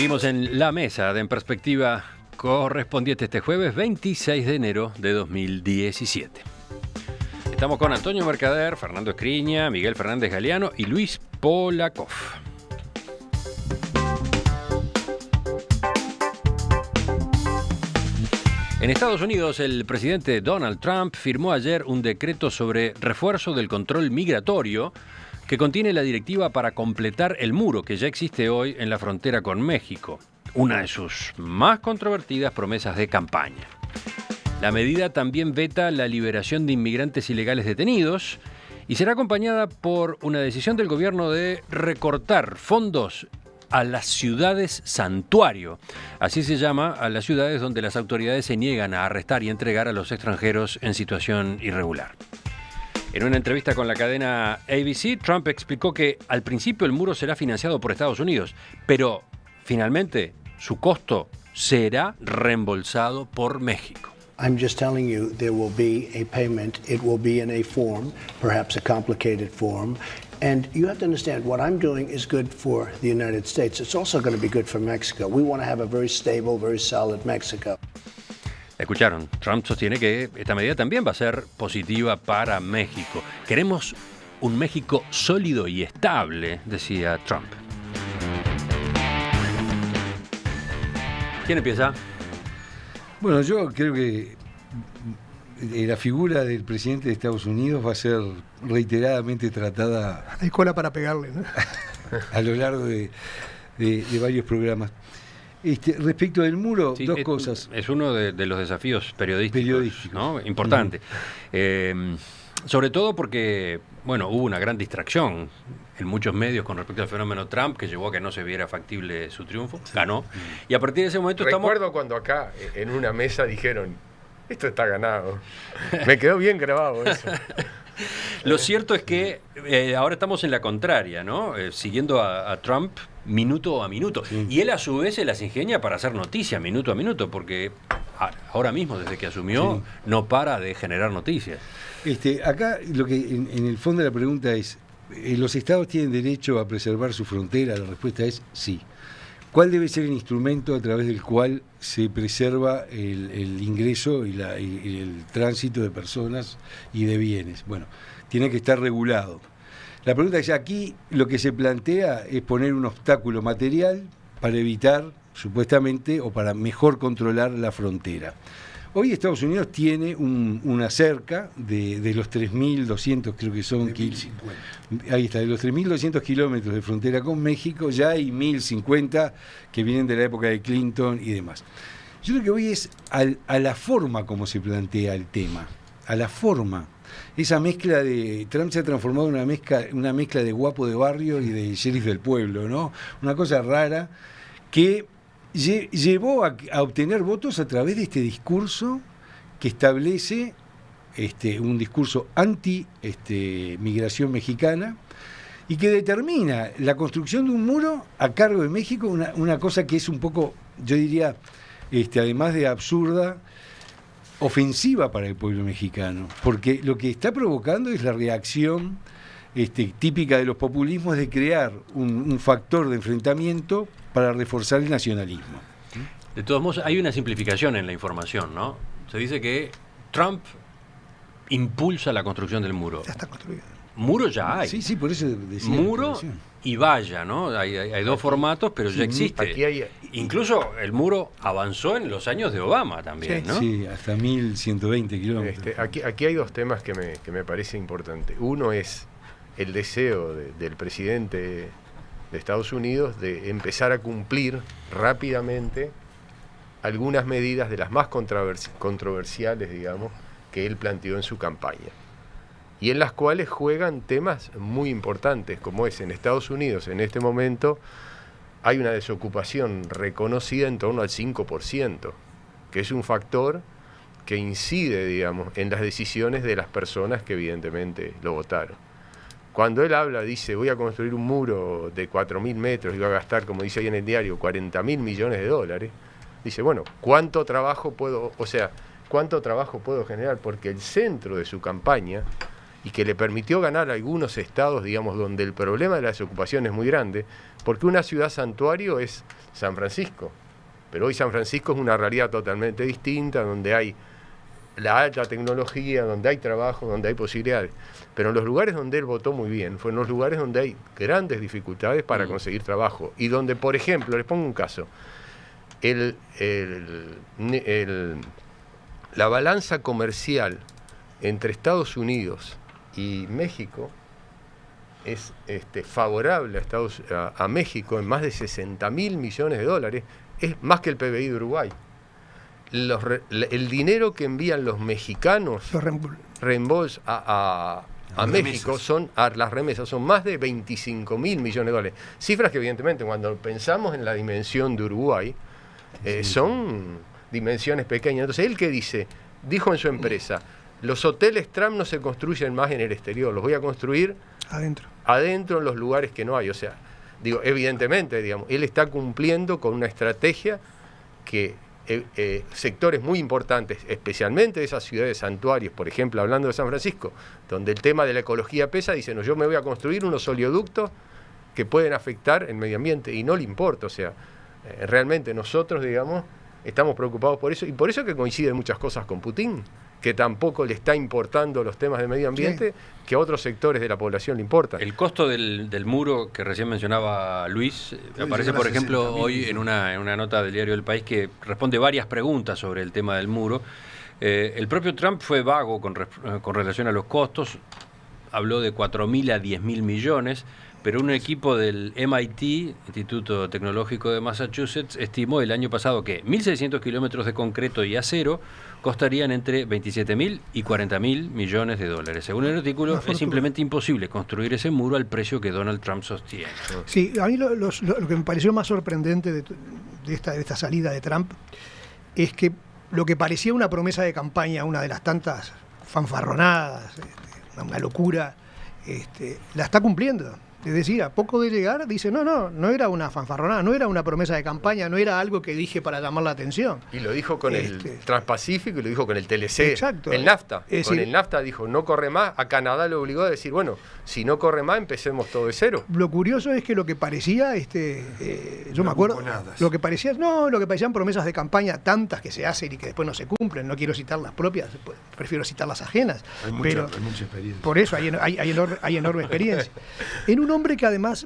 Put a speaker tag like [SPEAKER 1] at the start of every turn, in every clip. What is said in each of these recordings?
[SPEAKER 1] Seguimos en la mesa de En Perspectiva, correspondiente este jueves 26 de enero de 2017. Estamos con Antonio Mercader, Fernando Escriña, Miguel Fernández Galeano y Luis Polakov. En Estados Unidos, el presidente Donald Trump firmó ayer un decreto sobre refuerzo del control migratorio que contiene la directiva para completar el muro que ya existe hoy en la frontera con México, una de sus más controvertidas promesas de campaña. La medida también veta la liberación de inmigrantes ilegales detenidos y será acompañada por una decisión del gobierno de recortar fondos a las ciudades santuario. Así se llama a las ciudades donde las autoridades se niegan a arrestar y entregar a los extranjeros en situación irregular. En una entrevista con la cadena ABC, Trump explicó que al principio el muro será financiado por Estados Unidos, pero finalmente su costo será reembolsado por México.
[SPEAKER 2] I'm just telling you there will be a payment. It will be in a form, perhaps a complicated form. And you have to understand what I'm doing is good for the United States. It's also going to be good for Mexico. We want to have a very stable, very solid Mexico.
[SPEAKER 1] Escucharon, Trump sostiene que esta medida también va a ser positiva para México. Queremos un México sólido y estable, decía Trump. ¿Quién empieza?
[SPEAKER 3] Bueno, yo creo que la figura del presidente de Estados Unidos va a ser reiteradamente tratada.
[SPEAKER 4] Hay cola para pegarle, ¿no?
[SPEAKER 3] A lo largo de varios programas. Respecto del muro,
[SPEAKER 1] sí,
[SPEAKER 3] dos cosas.
[SPEAKER 1] Es uno de los desafíos periodísticos. ¿No? Importante. Sobre todo porque, bueno, hubo una gran distracción en muchos medios con respecto al fenómeno Trump, que llevó a que no se viera factible su triunfo. Sí. Ganó. Y a partir de ese momento
[SPEAKER 5] Recuerdo cuando acá, en una mesa, dijeron, esto está ganado. Me quedó bien grabado eso.
[SPEAKER 1] Lo cierto es que ahora estamos en la contraria, ¿no? Siguiendo a Trump minuto a minuto. Sí. Y él a su vez se las ingenia para hacer noticia minuto a minuto, porque ahora mismo, desde que asumió, sí, no para de generar noticias.
[SPEAKER 3] Acá lo que en el fondo de la pregunta es, ¿los estados tienen derecho a preservar su frontera? La respuesta es sí. ¿Cuál debe ser el instrumento a través del cual se preserva el ingreso y el tránsito de personas y de bienes? Bueno, tiene que estar regulado. La pregunta es, aquí lo que se plantea es poner un obstáculo material para evitar, supuestamente, o para mejor controlar la frontera. Hoy Estados Unidos tiene una cerca de los 3.200, creo que son... Ahí está, de los 3.200 kilómetros de frontera con México, ya hay 1.050 que vienen de la época de Clinton y demás. Yo lo que voy es a la forma como se plantea el tema, a la forma. Esa mezcla de... Trump se ha transformado en una mezcla de guapo de barrio y de sheriff del pueblo, ¿no? Una cosa rara que llevó a obtener votos a través de este discurso que establece un discurso anti-migración mexicana y que determina la construcción de un muro a cargo de México, una cosa que es un poco, yo diría, además de absurda, ofensiva para el pueblo mexicano, porque lo que está provocando es la reacción típica de los populismos de crear un factor de enfrentamiento para reforzar el nacionalismo.
[SPEAKER 1] De todos modos, hay una simplificación en la información, ¿no? Se dice que Trump impulsa la construcción del muro.
[SPEAKER 4] Ya está construido.
[SPEAKER 1] Muro ya hay.
[SPEAKER 3] Sí, por eso decía.
[SPEAKER 1] Muro y valla, ¿no? Hay dos formatos, pero sí, ya existe. Incluso el muro avanzó en los años de Obama también, ¿no?
[SPEAKER 3] Sí, hasta 1.120 kilómetros.
[SPEAKER 5] Aquí hay dos temas que me parece importante. Uno es el deseo del presidente de Estados Unidos de empezar a cumplir rápidamente algunas medidas de las más controversiales, digamos, que él planteó en su campaña, y en las cuales juegan temas muy importantes, como es en Estados Unidos en este momento hay una desocupación reconocida en torno al 5%, que es un factor que incide, digamos, en las decisiones de las personas que evidentemente lo votaron. Cuando él habla, dice, voy a construir un muro de 4.000 metros y va a gastar, como dice ahí en el diario, 40.000 millones de dólares, dice, bueno, ¿cuánto trabajo puedo generar? Porque el centro de su campaña y que le permitió ganar algunos estados, digamos, donde el problema de la desocupación es muy grande, porque una ciudad santuario es San Francisco, pero hoy San Francisco es una realidad totalmente distinta, donde hay la alta tecnología, donde hay trabajo, donde hay posibilidades. Pero en los lugares donde él votó muy bien, fue en los lugares donde hay grandes dificultades para conseguir trabajo, y donde, por ejemplo, les pongo un caso, la balanza comercial entre Estados Unidos y México es favorable a México en más de 60.000 millones de dólares, es más que el PBI de Uruguay. El dinero que envían los mexicanos reembolsos a México las remesas son más de 25.000 millones de dólares. Cifras que evidentemente cuando pensamos en la dimensión de Uruguay son dimensiones pequeñas. Entonces, ¿él qué dice? Dijo en su empresa, los hoteles Trump no se construyen más en el exterior, los voy a construir adentro en los lugares que no hay. O sea, digo, evidentemente, digamos, él está cumpliendo con una estrategia que sectores muy importantes, especialmente de esas ciudades santuarios, por ejemplo, hablando de San Francisco, donde el tema de la ecología pesa, dicen, no, yo me voy a construir unos oleoductos que pueden afectar el medio ambiente, y no le importa. O sea, realmente nosotros, digamos, estamos preocupados por eso, y por eso que coinciden muchas cosas con Putin, que tampoco le está importando los temas del medio ambiente, que a otros sectores de la población le importan.
[SPEAKER 1] El costo del muro que recién mencionaba Luis aparece, por ejemplo, hoy en una nota del diario El País que responde varias preguntas sobre el tema del muro. El propio Trump fue vago con relación a los costos, habló de 4.000 a 10.000 millones, pero un equipo del MIT, Instituto Tecnológico de Massachusetts, estimó el año pasado que 1.600 kilómetros de concreto y acero costarían entre 27.000 y 40.000 millones de dólares. Según el artículo, es simplemente imposible construir ese muro al precio que Donald Trump sostiene.
[SPEAKER 4] Sí, a mí lo que me pareció más sorprendente de esta salida de Trump es que lo que parecía una promesa de campaña, una de las tantas fanfarronadas, una locura, la está cumpliendo. Es decir, a poco de llegar, dice, no era una fanfarronada, no era una promesa de campaña, no era algo que dije para llamar la atención.
[SPEAKER 5] Y lo dijo con el Transpacífico y lo dijo con el TLC.
[SPEAKER 4] Exacto.
[SPEAKER 5] El NAFTA. Con el NAFTA dijo, no corre más. A Canadá lo obligó a decir, bueno, si no corre más, empecemos todo de cero.
[SPEAKER 4] Lo curioso es que lo que parecía, yo me acuerdo, lo que parecían promesas de campaña, tantas que se hacen y que después no se cumplen. No quiero citar las propias, prefiero citar las ajenas.
[SPEAKER 3] Hay mucha experiencia.
[SPEAKER 4] Por eso hay enorme experiencia. En un hombre que además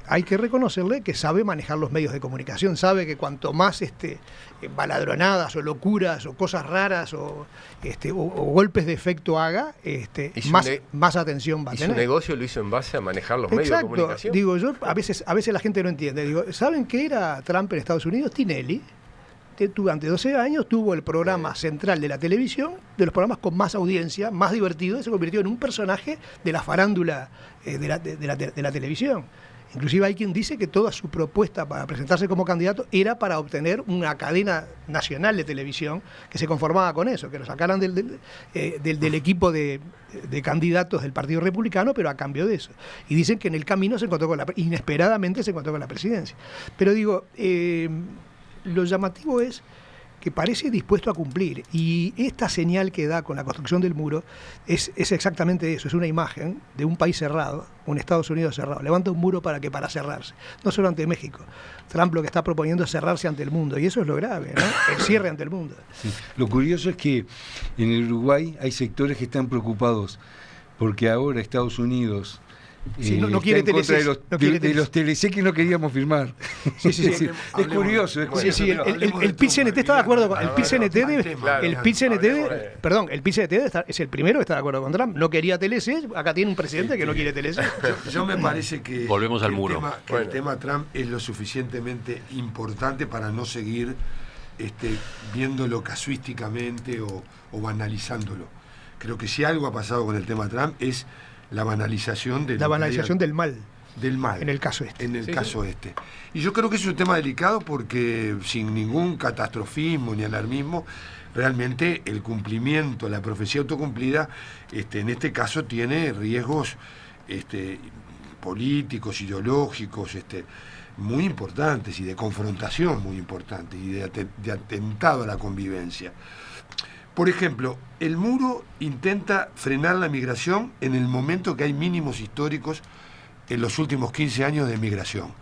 [SPEAKER 4] hay que reconocerle que sabe manejar los medios de comunicación, sabe que cuanto más baladronadas o locuras o cosas raras o golpes de efecto haga, más atención va a tener.
[SPEAKER 5] Y su negocio lo hizo en base a manejar los medios de comunicación.
[SPEAKER 4] Digo, yo a veces la gente no entiende. Digo, ¿saben qué era Trump en Estados Unidos? Tinelli. Durante 12 años tuvo el programa central de la televisión, de los programas con más audiencia, más divertido, y se convirtió en un personaje de la farándula de la televisión. Inclusive hay quien dice que toda su propuesta para presentarse como candidato era para obtener una cadena nacional de televisión que se conformaba con eso, que lo sacaran del equipo de candidatos del Partido Republicano, pero a cambio de eso. Y dicen que en el camino inesperadamente se encontró con la presidencia. Pero digo, lo llamativo es que parece dispuesto a cumplir, y esta señal que da con la construcción del muro es exactamente eso, es una imagen de un país cerrado, un Estados Unidos cerrado. Levanta un muro para cerrarse, no solo ante México. Trump lo que está proponiendo es cerrarse ante el mundo, y eso es lo grave, ¿no? El cierre ante el mundo.
[SPEAKER 3] Sí. Lo curioso es que en el Uruguay hay sectores que están preocupados porque ahora Estados Unidos
[SPEAKER 4] no quiere TLC.
[SPEAKER 3] De los TLC que no queríamos firmar.
[SPEAKER 4] Sí.
[SPEAKER 3] Es curioso.
[SPEAKER 4] El PIT-CNT está de acuerdo con el PIT-CNT. El PIT-CNT es el primero que está de acuerdo con Trump. No quería TLC. Acá tiene un presidente que no quiere TLC.
[SPEAKER 3] Yo me parece que
[SPEAKER 1] volvemos al muro.
[SPEAKER 3] El tema Trump es lo suficientemente importante para no seguir viéndolo casuísticamente o banalizándolo. Creo que si algo ha pasado con el tema Trump es la banalización del
[SPEAKER 4] mal.
[SPEAKER 3] Del mal.
[SPEAKER 4] En el caso este. Y yo creo que es un tema delicado porque sin ningún catastrofismo ni alarmismo, realmente el cumplimiento, la profecía autocumplida, en este caso tiene riesgos políticos, ideológicos, muy importantes, y de confrontación muy importantes, y de atentado a la convivencia.
[SPEAKER 6] Por ejemplo, el muro intenta frenar la migración en el momento que hay mínimos históricos en los últimos 15 años de migración.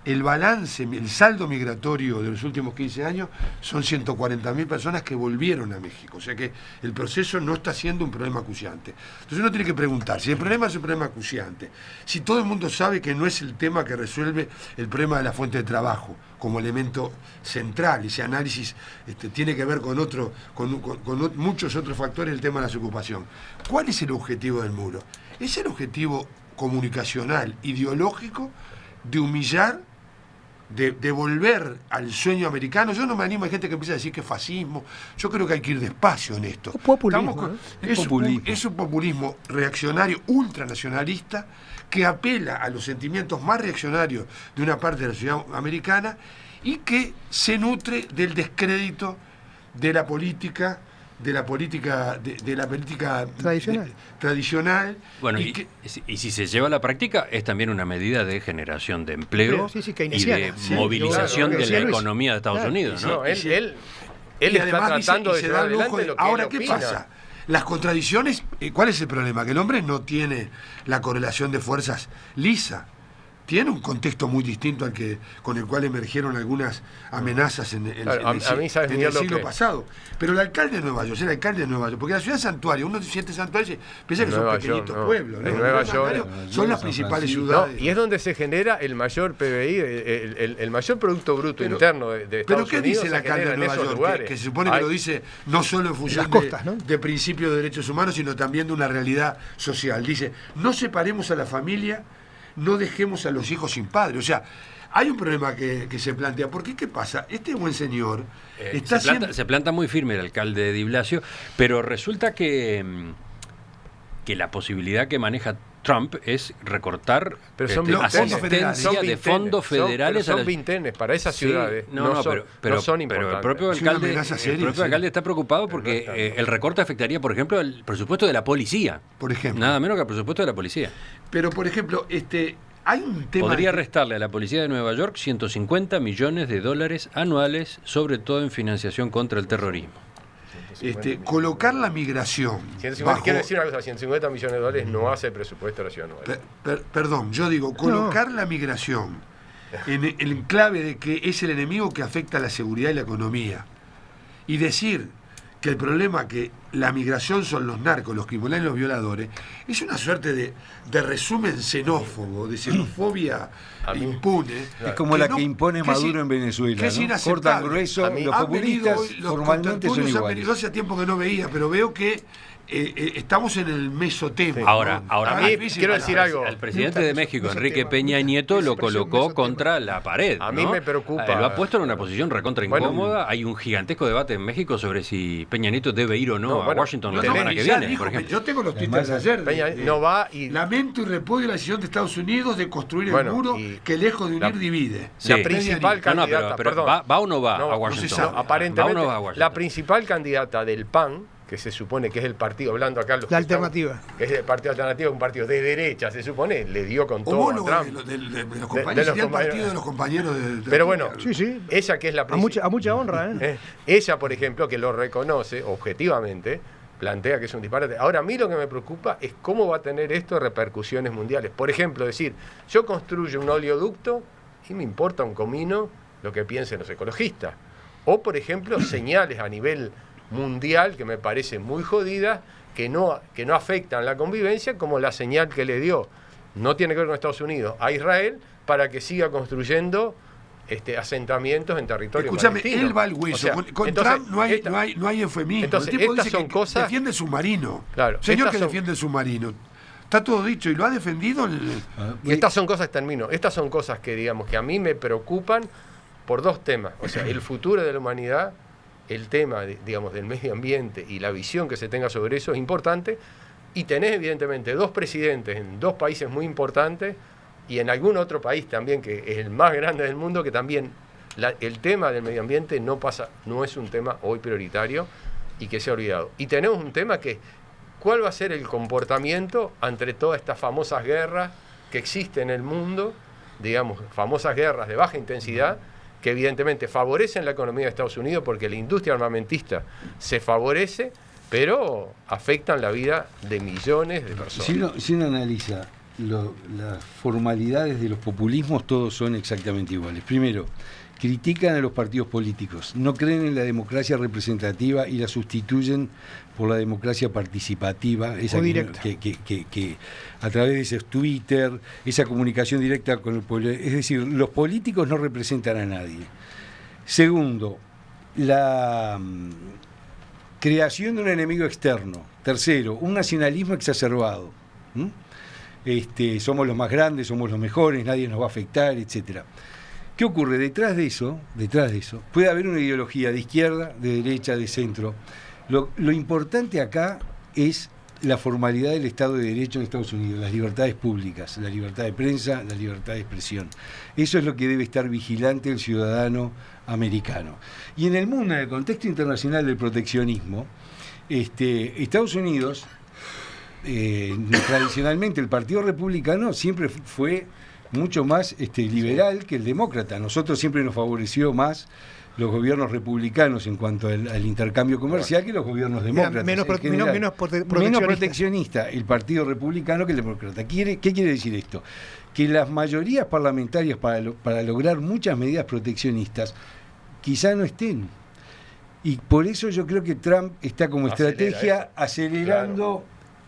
[SPEAKER 6] El balance, el saldo migratorio de los últimos 15 años son 140.000 personas que volvieron a México. O sea que el proceso no está siendo un problema acuciante. Entonces uno tiene que preguntar, si el problema es un problema acuciante, si todo el mundo sabe que no es el tema que resuelve el problema de la fuente de trabajo como elemento central, ese análisis tiene que ver con muchos otros factores, el tema de la ocupación. ¿Cuál es el objetivo del muro? Es el objetivo comunicacional, ideológico, de humillar, de volver al sueño americano. Yo no me animo, hay gente que empieza a decir que es fascismo. Yo creo que hay que ir despacio en esto.
[SPEAKER 4] Populismo,
[SPEAKER 6] es un populismo reaccionario, ultranacionalista, que apela a los sentimientos más reaccionarios de una parte de la sociedad americana y que se nutre del descrédito de la política tradicional.
[SPEAKER 1] Bueno, y si se lleva a la práctica, es también una medida de generación de empleo y de movilización de la economía de Estados Unidos, ¿no?
[SPEAKER 5] Él está tratando de llevar adelante lo que
[SPEAKER 6] ahora,
[SPEAKER 5] él
[SPEAKER 6] ¿qué
[SPEAKER 5] opina.
[SPEAKER 6] pasa? Las contradicciones, ¿cuál es el problema? Que el hombre no tiene la correlación de fuerzas lisa. Tiene un contexto muy distinto al que con el cual emergieron algunas amenazas en el siglo pasado. Pero el alcalde de Nueva York, porque la ciudad santuario, uno siente santuario y piensa que son pequeñitos pueblos.
[SPEAKER 5] En Nueva York
[SPEAKER 6] son las principales ciudades.
[SPEAKER 5] Y es donde se genera el mayor PBI, el mayor Producto Bruto Interno de Estados Unidos.
[SPEAKER 6] ¿Pero qué dice el alcalde de Nueva York? Que se supone que lo dice no solo en función de principios de derechos humanos, sino también de una realidad social. Dice, no separemos a la familia, no dejemos a los hijos sin padre. O sea, hay un problema que se plantea. ¿Por qué? ¿Qué pasa? Este buen señor
[SPEAKER 1] se planta muy firme el alcalde de Di Blasio, pero resulta que la posibilidad que maneja Trump es recortar asistencia de fondos federales.
[SPEAKER 5] Son vintenes para esas ciudades. No son importantes.
[SPEAKER 1] Pero el propio alcalde está preocupado porque el recorte afectaría, por ejemplo, el presupuesto de la policía.
[SPEAKER 6] Por ejemplo.
[SPEAKER 1] Nada menos que el presupuesto de la policía.
[SPEAKER 6] Pero, por ejemplo, hay un tema...
[SPEAKER 1] Podría restarle a la policía de Nueva York $150 millones anuales, sobre todo en financiación contra el terrorismo.
[SPEAKER 6] Colocar la migración...
[SPEAKER 5] Quiero decir una cosa, $150 millones no hace el presupuesto de la ciudad nueva.
[SPEAKER 6] Perdón, yo digo, colocar la migración en el clave de que es el enemigo que afecta a la seguridad y la economía, y decir que el problema que la migración son los narcos, los criminales y los violadores, es una suerte de resumen xenófobo, de xenofobia impune.
[SPEAKER 3] Es como la que impone Maduro en Venezuela, ¿no? Cortan grueso, los populistas formalmente son iguales.
[SPEAKER 6] Han venido hace tiempo que no veía, pero veo que estamos en el mesotema.
[SPEAKER 1] Ahora,
[SPEAKER 5] a mí quiero decir algo.
[SPEAKER 1] Al presidente de México, Enrique Peña Nieto, lo colocó contra la pared.
[SPEAKER 5] A mí me preocupa.
[SPEAKER 1] Lo ha puesto en una posición recontra incómoda. Hay un gigantesco debate en México sobre si Peña Nieto debe ir o no a Washington la semana que viene, por ejemplo.
[SPEAKER 6] Yo tengo los títulos de ayer.
[SPEAKER 5] Peña no va y...
[SPEAKER 6] Lamento y repudio la decisión de Estados Unidos de construir el muro que lejos de unir divide.
[SPEAKER 1] Sí.
[SPEAKER 5] La principal candidata...
[SPEAKER 1] pero ¿va o no va a Washington?
[SPEAKER 5] Aparentemente, la principal candidata del PAN, que se supone que es el partido, hablando acá
[SPEAKER 4] la alternativa,
[SPEAKER 5] que es el partido alternativo, un partido de derecha, se supone, le dio con todo a Trump.
[SPEAKER 6] De los compañeros, el partido de los compañeros
[SPEAKER 5] pero bueno,
[SPEAKER 4] sí.
[SPEAKER 5] Ella que es la
[SPEAKER 4] principal, a mucha honra,
[SPEAKER 5] ella, por ejemplo, que lo reconoce objetivamente, plantea que es un disparate. Ahora, a mí lo que me preocupa es cómo va a tener esto repercusiones mundiales. Por ejemplo, decir, yo construyo un oleoducto y me importa un comino lo que piensen los ecologistas. O, por ejemplo, señales a nivel mundial que me parece muy jodida, que no afectan la convivencia, como la señal que le dio, no tiene que ver con Estados Unidos, a Israel, para que siga construyendo asentamientos en territorio
[SPEAKER 6] palestino.
[SPEAKER 5] Escúchame,
[SPEAKER 6] él va al hueso.
[SPEAKER 5] O sea,
[SPEAKER 6] con Trump no hay eufemismo.
[SPEAKER 5] Entonces,
[SPEAKER 6] el tipo
[SPEAKER 5] estas
[SPEAKER 6] dice
[SPEAKER 5] son
[SPEAKER 6] que
[SPEAKER 5] cosas...
[SPEAKER 6] defiende el submarino.
[SPEAKER 5] Claro,
[SPEAKER 6] Señor que defiende el submarino. Está todo dicho y lo ha defendido.
[SPEAKER 5] Estas son cosas, estas son cosas que, digamos, que a mí me preocupan por dos temas. O sea, el futuro de la humanidad, el tema, digamos, del medio ambiente y la visión que se tenga sobre eso es importante, y tenés evidentemente dos presidentes en dos países muy importantes y en algún otro país también que es el más grande del mundo, que también el tema del medio ambiente no es un tema hoy prioritario y que se ha olvidado. Y tenemos un tema que, ¿cuál va a ser el comportamiento ante todas estas famosas guerras que existen en el mundo, digamos, famosas guerras de baja intensidad, que evidentemente favorecen la economía de Estados Unidos porque la industria armamentista se favorece, pero afectan la vida de millones de personas.
[SPEAKER 3] Si uno analiza las formalidades de los populismos, todos son exactamente iguales. Primero, critican a los partidos políticos, no creen en la democracia representativa y la sustituyen por la democracia participativa, esa que a través de ese Twitter, esa comunicación directa con el pueblo. Es decir, los políticos no representan a nadie. Segundo, la creación de un enemigo externo. Tercero, un nacionalismo exacerbado. Somos los más grandes, somos los mejores, nadie nos va a afectar, etcétera. ¿Qué ocurre? Detrás de eso, puede haber una ideología de izquierda, de derecha, de centro. Lo importante acá es la formalidad del Estado de Derecho en Estados Unidos, las libertades públicas, la libertad de prensa, la libertad de expresión. Eso es lo que debe estar vigilante el ciudadano americano. Y en el mundo, en el contexto internacional del proteccionismo, Estados Unidos, tradicionalmente el Partido Republicano siempre fue mucho más liberal que el demócrata. Nosotros siempre nos favoreció más los gobiernos republicanos en cuanto al intercambio comercial que los gobiernos demócratas.
[SPEAKER 4] Menos
[SPEAKER 3] proteccionista el Partido Republicano que el demócrata. ¿Qué quiere decir esto? Que las mayorías parlamentarias para lograr muchas medidas proteccionistas quizá no estén. Y por eso yo creo que Trump está como estrategia acelerando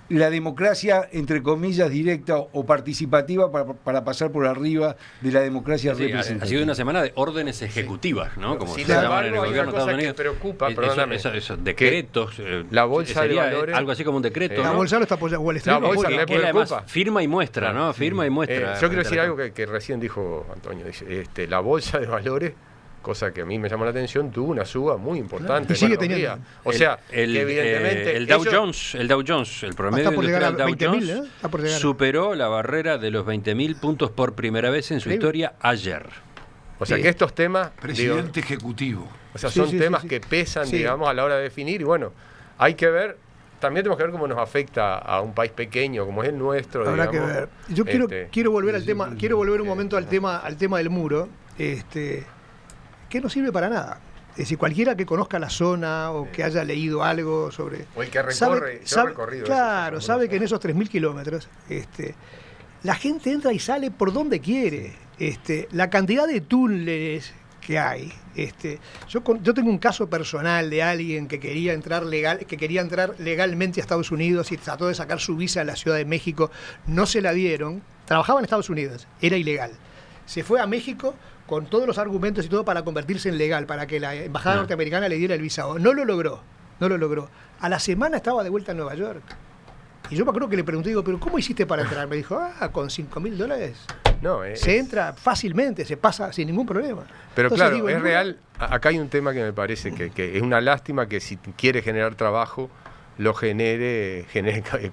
[SPEAKER 3] la democracia, entre comillas, directa o participativa para pasar por arriba de la democracia representativa.
[SPEAKER 1] Ha sido una semana de órdenes ejecutivas, ¿no? Como
[SPEAKER 5] sin
[SPEAKER 1] se llaman
[SPEAKER 5] embargo,
[SPEAKER 1] en el
[SPEAKER 5] hay
[SPEAKER 1] gobierno
[SPEAKER 5] una
[SPEAKER 1] de
[SPEAKER 5] cosa
[SPEAKER 1] Estados Unidos.
[SPEAKER 5] que preocupa, perdóname,
[SPEAKER 1] esos decretos.
[SPEAKER 5] La bolsa de valores.
[SPEAKER 1] Algo así como un decreto.
[SPEAKER 4] La
[SPEAKER 1] ¿no?
[SPEAKER 4] bolsa lo está apoyando. Wall Street
[SPEAKER 5] La bolsa
[SPEAKER 4] apoya.
[SPEAKER 5] le
[SPEAKER 1] Que él además
[SPEAKER 5] preocupa.
[SPEAKER 1] firma y muestra, ¿no? Firma y muestra.
[SPEAKER 5] Yo quiero decir algo que recién dijo Antonio. Dice, la bolsa de valores, cosa que a mí me llamó la atención, tuvo una suba muy importante.
[SPEAKER 4] Y sigue
[SPEAKER 5] buenos días.
[SPEAKER 4] teniendo.
[SPEAKER 5] O sea,
[SPEAKER 1] que evidentemente el Dow Jones, el promedio
[SPEAKER 4] Está por llegar
[SPEAKER 1] industrial
[SPEAKER 4] a
[SPEAKER 1] Dow
[SPEAKER 4] 20.000,
[SPEAKER 1] Jones
[SPEAKER 4] Está por llegar.
[SPEAKER 1] superó la barrera de los 20.000 puntos por primera vez en su historia ayer.
[SPEAKER 5] O sea que estos temas,
[SPEAKER 6] Presidente ejecutivo.
[SPEAKER 5] o sea,
[SPEAKER 4] Sí,
[SPEAKER 5] son
[SPEAKER 4] sí,
[SPEAKER 5] temas
[SPEAKER 4] sí.
[SPEAKER 5] que pesan,
[SPEAKER 4] Sí.
[SPEAKER 5] digamos, a la hora de definir. Y bueno, hay que ver, también tenemos que ver cómo nos afecta a un país pequeño como es el nuestro.
[SPEAKER 4] Habrá
[SPEAKER 5] digamos.
[SPEAKER 4] que ver. Yo quiero volver al tema, un momento al tema del muro, que no sirve para nada. Es decir, cualquiera que conozca la zona o que haya leído algo sobre...
[SPEAKER 5] O el que recorre, yo he recorrido eso,
[SPEAKER 4] claro, sabe que en esos 3.000 kilómetros la gente entra y sale por donde quiere. La cantidad de túneles que hay. Yo tengo un caso personal de alguien que quería entrar legalmente a Estados Unidos y trató de sacar su visa a la Ciudad de México. No se la dieron. Trabajaba en Estados Unidos. Era ilegal. Se fue a México con todos los argumentos y todo para convertirse en legal, para que la embajada norteamericana le diera el visado. No lo logró. A la semana estaba de vuelta en Nueva York. Y yo me acuerdo que le pregunté, digo, ¿pero cómo hiciste para entrar? Me dijo, con $5.000
[SPEAKER 5] No,
[SPEAKER 4] se entra fácilmente, se pasa sin ningún problema.
[SPEAKER 5] Pero
[SPEAKER 4] Entonces,
[SPEAKER 5] claro,
[SPEAKER 4] digo,
[SPEAKER 5] es
[SPEAKER 4] no,
[SPEAKER 5] real. Acá hay un tema que me parece que es una lástima que si quiere generar trabajo, lo genere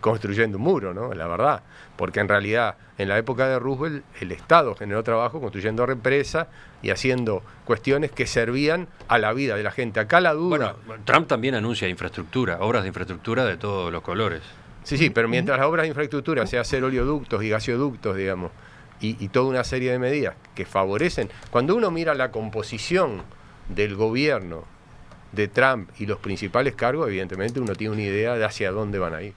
[SPEAKER 5] construyendo un muro, ¿no? La verdad. Porque en realidad, en la época de Roosevelt, el Estado generó trabajo construyendo represas y haciendo cuestiones que servían a la vida de la gente. Acá la duda...
[SPEAKER 1] Bueno, Trump también anuncia infraestructura, obras de infraestructura de todos los colores.
[SPEAKER 5] Sí, pero mientras las obras de infraestructura, sea hacer oleoductos y gasoductos, digamos, y toda una serie de medidas que favorecen... Cuando uno mira la composición del gobierno de Trump y los principales cargos, evidentemente uno tiene una idea de hacia dónde van a ir.